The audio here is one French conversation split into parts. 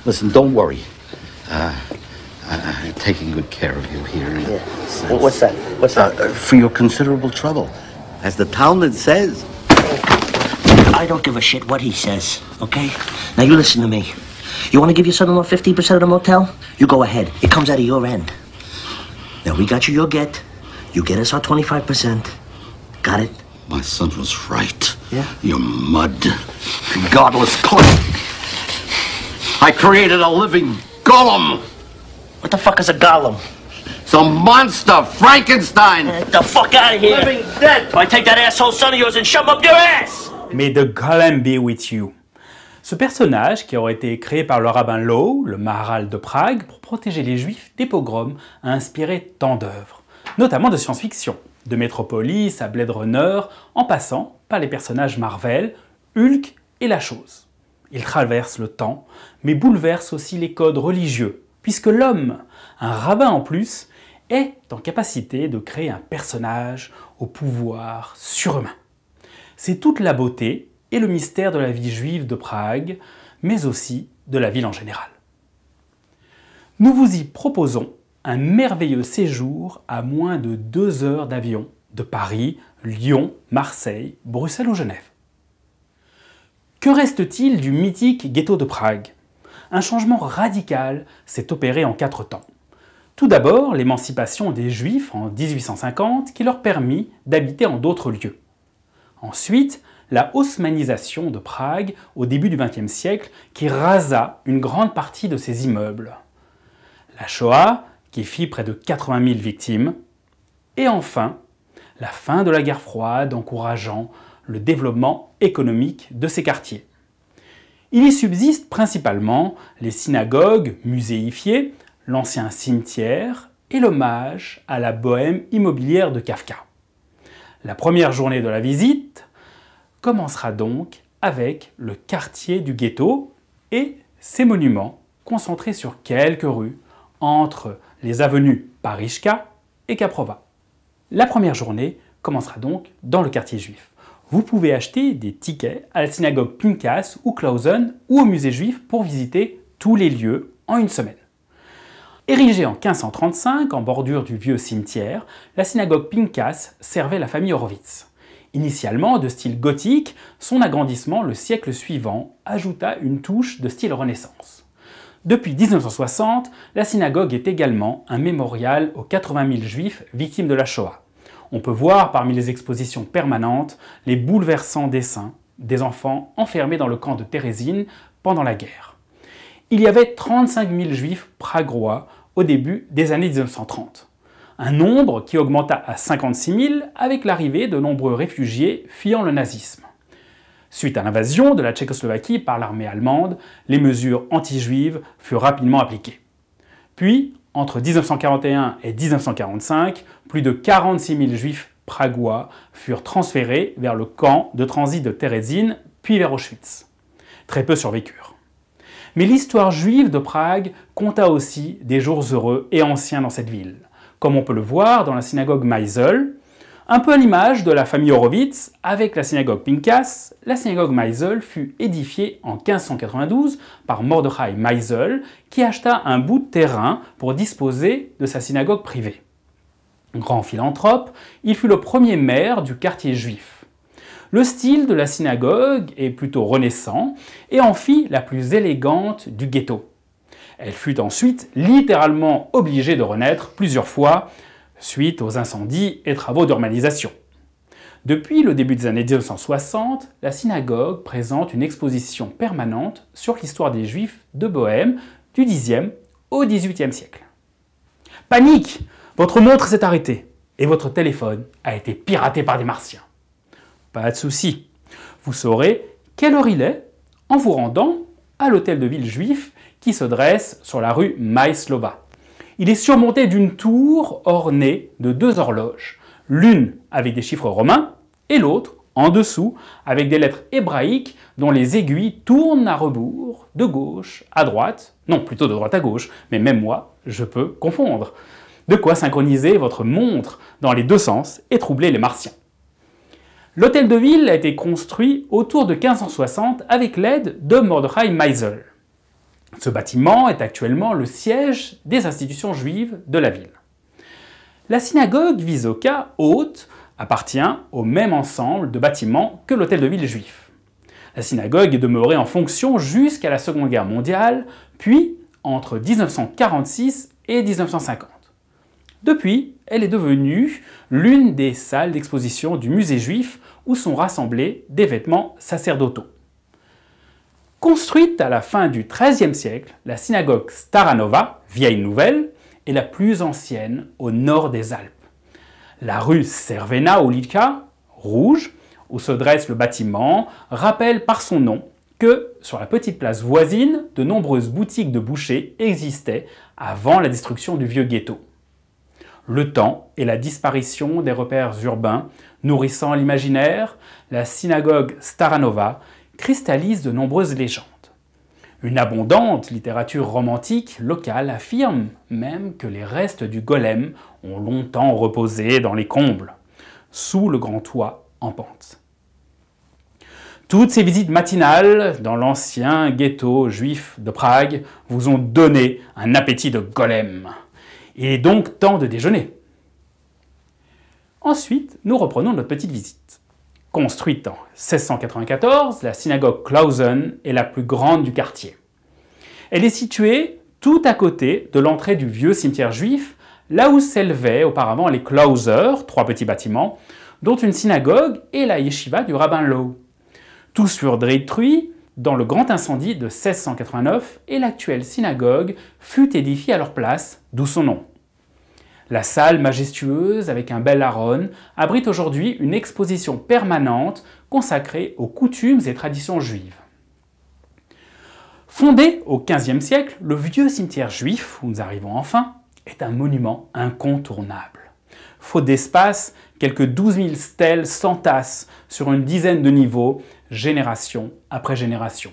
Listen, don't worry. I'm taking good care of you here. Yeah. What's that? What's that? For your considerable trouble. As the Talmud says. I don't give a shit what he says, okay? Now you listen to me. You want to give your son-in-law 15% of the motel? You go ahead. It comes out of your end. Now we got you your get. You get us our 25%. Got it? My son was right. Yeah? You mud. Godless clay. I created a living golem. What the fuck is a golem? Some monster, Frankenstein. Get the fuck out of here. Living dead. I take that asshole son of yours and shove him up your ass. May the golem be with you. Ce personnage, qui aurait été créé par le rabbin Loew, le Maharal de Prague, pour protéger les Juifs des pogroms, a inspiré tant d'œuvres, notamment de science-fiction, de Metropolis à Blade Runner, en passant par les personnages Marvel, Hulk et La Chose. Il traverse le temps, mais bouleverse aussi les codes religieux, puisque l'homme, un rabbin en plus, est en capacité de créer un personnage au pouvoir surhumain. C'est toute la beauté et le mystère de la vie juive de Prague, mais aussi de la ville en général. Nous vous y proposons un merveilleux séjour à moins de 2 heures d'avion de Paris, Lyon, Marseille, Bruxelles ou Genève. Que reste-t-il du mythique ghetto de Prague? Un changement radical s'est opéré en 4 temps. Tout d'abord, l'émancipation des Juifs en 1850 qui leur permit d'habiter en d'autres lieux. Ensuite, la haussmannisation de Prague au début du XXe siècle qui rasa une grande partie de ses immeubles. La Shoah qui fit près de 80 000 victimes. Et enfin, la fin de la guerre froide encourageant le développement économique de ces quartiers. Il y subsiste principalement les synagogues muséifiées, l'ancien cimetière et l'hommage à la bohème immobilière de Kafka. La première journée de la visite commencera donc avec le quartier du ghetto et ses monuments concentrés sur quelques rues entre les avenues Parischka et Kaprova. La première journée commencera donc dans le quartier juif. Vous pouvez acheter des tickets à la synagogue Pinkas ou Clausen ou au musée juif pour visiter tous les lieux en une semaine. Érigée en 1535 en bordure du vieux cimetière, la synagogue Pinkas servait la famille Horowitz. Initialement de style gothique, son agrandissement le siècle suivant ajouta une touche de style Renaissance. Depuis 1960, la synagogue est également un mémorial aux 80 000 juifs victimes de la Shoah. On peut voir parmi les expositions permanentes les bouleversants dessins des enfants enfermés dans le camp de Térésine pendant la guerre. Il y avait 35 000 juifs pragois au début des années 1930. Un nombre qui augmenta à 56 000 avec l'arrivée de nombreux réfugiés fuyant le nazisme. Suite à l'invasion de la Tchécoslovaquie par l'armée allemande, les mesures anti-juives furent rapidement appliquées. Puis, entre 1941 et 1945, plus de 46 000 juifs pragois furent transférés vers le camp de transit de Térésine, puis vers Auschwitz. Très peu survécurent. Mais l'histoire juive de Prague compta aussi des jours heureux et anciens dans cette ville, comme on peut le voir dans la synagogue Meisel. Un peu à l'image de la famille Horowitz, avec la synagogue Pinkas, la synagogue Meisel fut édifiée en 1592 par Mordechai Meisel, qui acheta un bout de terrain pour disposer de sa synagogue privée. Grand philanthrope, il fut le premier maire du quartier juif. Le style de la synagogue est plutôt renaissant et en fit la plus élégante du ghetto. Elle fut ensuite littéralement obligée de renaître plusieurs fois suite aux incendies et travaux d'urbanisation. Depuis le début des années 1960, la synagogue présente une exposition permanente sur l'histoire des Juifs de Bohême du Xe au XVIIIe siècle. Panique! Votre montre s'est arrêtée et votre téléphone a été piraté par des Martiens. Pas de souci, vous saurez quelle heure il est en vous rendant à l'hôtel de ville juif qui se dresse sur la rue Maeslova. Il est surmonté d'une tour ornée de 2 horloges, l'une avec des chiffres romains et l'autre en dessous avec des lettres hébraïques dont les aiguilles tournent à rebours, de gauche à droite, non plutôt de droite à gauche, mais même moi, je peux confondre. De quoi synchroniser votre montre dans les 2 sens et troubler les Martiens. L'hôtel de ville a été construit autour de 1560 avec l'aide de Mordechai Meisel. Ce bâtiment est actuellement le siège des institutions juives de la ville. La synagogue Vysoka haute appartient au même ensemble de bâtiments que l'hôtel de ville juif. La synagogue est demeurée en fonction jusqu'à la Seconde Guerre mondiale, puis entre 1946 et 1950. Depuis, elle est devenue l'une des salles d'exposition du musée juif où sont rassemblés des vêtements sacerdotaux. Construite à la fin du XIIIe siècle, la synagogue Staranova, vieille nouvelle, est la plus ancienne au nord des Alpes. La rue Cervena Ulica, rouge, où se dresse le bâtiment, rappelle par son nom que, sur la petite place voisine, de nombreuses boutiques de bouchers existaient avant la destruction du vieux ghetto. Le temps et la disparition des repères urbains nourrissant l'imaginaire, la synagogue Staranova cristallise de nombreuses légendes. Une abondante littérature romantique locale affirme même que les restes du golem ont longtemps reposé dans les combles, sous le grand toit en pente. Toutes ces visites matinales dans l'ancien ghetto juif de Prague vous ont donné un appétit de golem. Il est donc temps de déjeuner. Ensuite, nous reprenons notre petite visite. Construite en 1694, la synagogue Klausen est la plus grande du quartier. Elle est située tout à côté de l'entrée du vieux cimetière juif, là où s'élevaient auparavant les Klauser, 3 petits bâtiments, dont une synagogue et la yeshiva du rabbin Low. Tous furent détruits dans le grand incendie de 1689 et l'actuelle synagogue fut édifiée à leur place, d'où son nom. La salle majestueuse avec un bel aron abrite aujourd'hui une exposition permanente consacrée aux coutumes et traditions juives. Fondé au XVe siècle, le vieux cimetière juif, où nous arrivons enfin, est un monument incontournable. Faute d'espace, quelques 12 000 stèles s'entassent sur une dizaine de niveaux, génération après génération.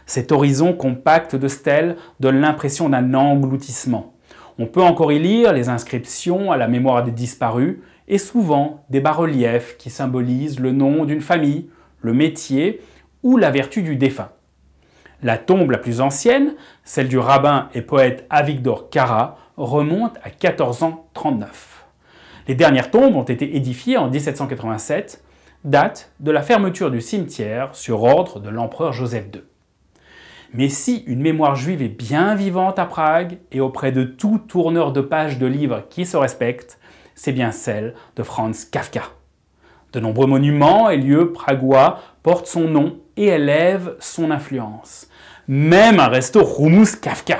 Cet horizon compact de stèles donne l'impression d'un engloutissement. On peut encore y lire les inscriptions à la mémoire des disparus et souvent des bas-reliefs qui symbolisent le nom d'une famille, le métier ou la vertu du défunt. La tombe la plus ancienne, celle du rabbin et poète Avigdor Kara, remonte à 1439. Les dernières tombes ont été édifiées en 1787, date de la fermeture du cimetière sur ordre de l'empereur Joseph II. Mais si une mémoire juive est bien vivante à Prague et auprès de tout tourneur de pages de livres qui se respecte, c'est bien celle de Franz Kafka. De nombreux monuments et lieux pragois portent son nom et élèvent son influence. Même un resto Rummus Kafka.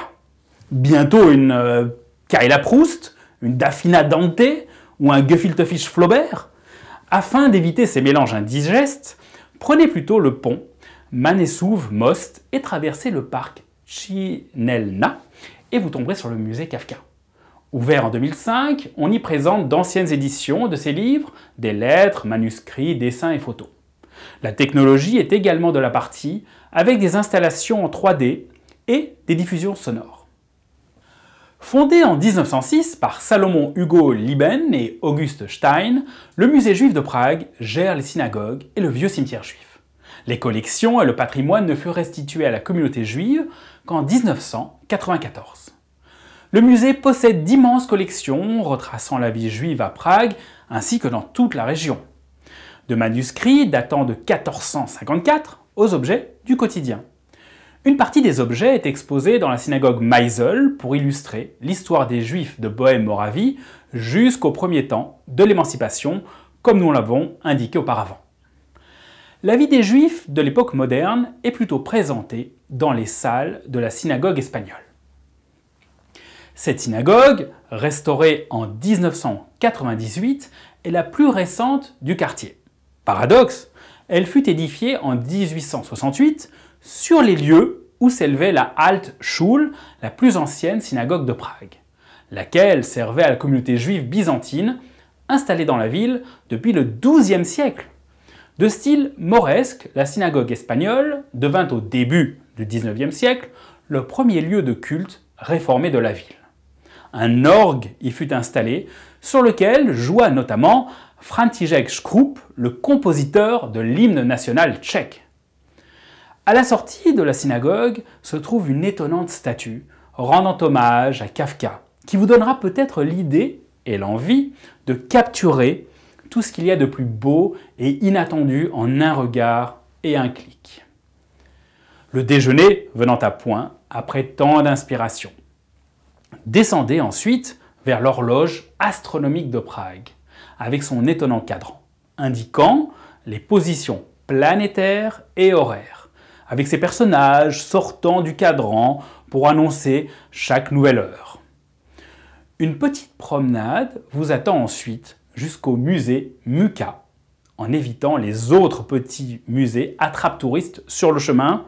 Bientôt une Kayla Proust, une Daphina Dante ou un Gefilte Fisch Flaubert. Afin d'éviter ces mélanges indigestes, prenez plutôt le pont Manesouv-Most et traversez le parc Chinelna et vous tomberez sur le musée Kafka. Ouvert en 2005, on y présente d'anciennes éditions de ses livres, des lettres, manuscrits, dessins et photos. La technologie est également de la partie avec des installations en 3D et des diffusions sonores. Fondé en 1906 par Salomon Hugo Lieben et Auguste Stein, le musée juif de Prague gère les synagogues et le vieux cimetière juif. Les collections et le patrimoine ne furent restitués à la communauté juive qu'en 1994. Le musée possède d'immenses collections retraçant la vie juive à Prague ainsi que dans toute la région. De manuscrits datant de 1454 aux objets du quotidien. Une partie des objets est exposée dans la synagogue Meisel pour illustrer l'histoire des Juifs de Bohême-Moravie jusqu'au premier temps de l'émancipation, comme nous l'avons indiqué auparavant. La vie des Juifs de l'époque moderne est plutôt présentée dans les salles de la synagogue espagnole. Cette synagogue, restaurée en 1998, est la plus récente du quartier. Paradoxe, elle fut édifiée en 1868 sur les lieux où s'élevait la Alt Schule, la plus ancienne synagogue de Prague, laquelle servait à la communauté juive byzantine, installée dans la ville depuis le XIIe siècle. De style mauresque, la synagogue espagnole devint au début du XIXe siècle le premier lieu de culte réformé de la ville. Un orgue y fut installé, sur lequel joua notamment František Škrup, le compositeur de l'hymne national tchèque. À la sortie de la synagogue se trouve une étonnante statue rendant hommage à Kafka, qui vous donnera peut-être l'idée et l'envie de capturer tout ce qu'il y a de plus beau et inattendu en un regard et un clic. Le déjeuner venant à point après tant d'inspiration. Descendez ensuite vers l'horloge astronomique de Prague, avec son étonnant cadran, indiquant les positions planétaires et horaires, avec ses personnages sortant du cadran pour annoncer chaque nouvelle heure. Une petite promenade vous attend ensuite jusqu'au musée Muka, en évitant les autres petits musées attrape-touristes sur le chemin.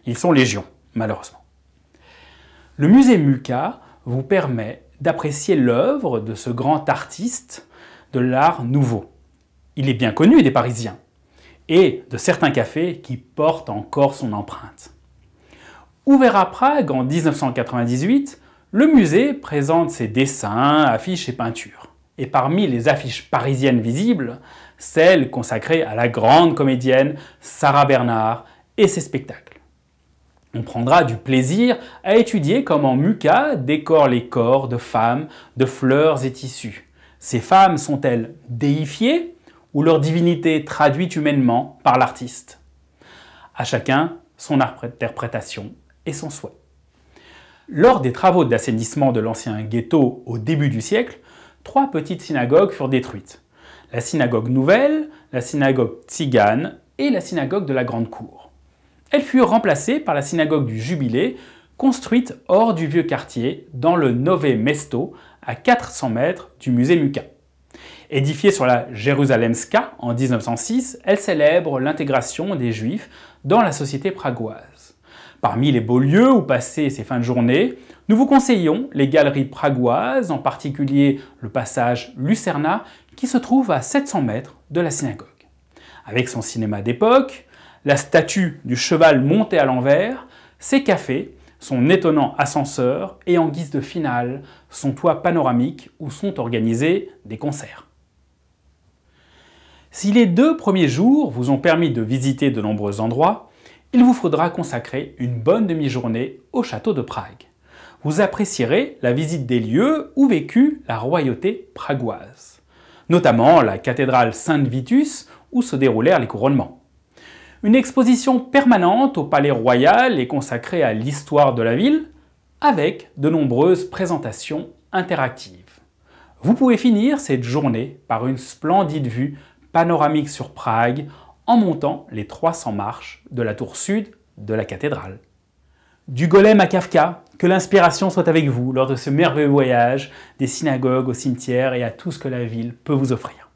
Ils sont légion, malheureusement. Le musée Muka vous permet d'apprécier l'œuvre de ce grand artiste de l'art nouveau. Il est bien connu des Parisiens et de certains cafés qui portent encore son empreinte. Ouvert à Prague en 1998, le musée présente ses dessins, affiches et peintures. Et parmi les affiches parisiennes visibles, celles consacrées à la grande comédienne Sarah Bernhardt et ses spectacles. On prendra du plaisir à étudier comment Muka décore les corps de femmes de fleurs et tissus. Ces femmes sont-elles déifiées ou leur divinité traduite humainement par l'artiste? À chacun son interprétation et son souhait. Lors des travaux d'assainissement de l'ancien ghetto au début du siècle, 3 petites synagogues furent détruites. La synagogue nouvelle, la synagogue tzigane et la synagogue de la Grande Cour. Elles furent remplacées par la synagogue du Jubilé, construite hors du vieux quartier, dans le Nové Mesto, à 400 mètres du musée Muka. Édifiée sur la Jeruzalemska en 1906, elle célèbre l'intégration des Juifs dans la société pragoise. Parmi les beaux lieux où passer ces fins de journée, nous vous conseillons les galeries pragoises, en particulier le passage Lucerna, qui se trouve à 700 mètres de la synagogue. Avec son cinéma d'époque, la statue du cheval monté à l'envers, ses cafés, son étonnant ascenseur et en guise de finale, son toit panoramique où sont organisés des concerts. Si les 2 premiers jours vous ont permis de visiter de nombreux endroits, il vous faudra consacrer une bonne demi-journée au château de Prague. Vous apprécierez la visite des lieux où vécut la royauté pragoise, notamment la cathédrale Saint-Vitus où se déroulèrent les couronnements. Une exposition permanente au Palais Royal est consacrée à l'histoire de la ville, avec de nombreuses présentations interactives. Vous pouvez finir cette journée par une splendide vue panoramique sur Prague en montant les 300 marches de la tour sud de la cathédrale. Du Golem à Kafka, que l'inspiration soit avec vous lors de ce merveilleux voyage des synagogues au cimetière et à tout ce que la ville peut vous offrir.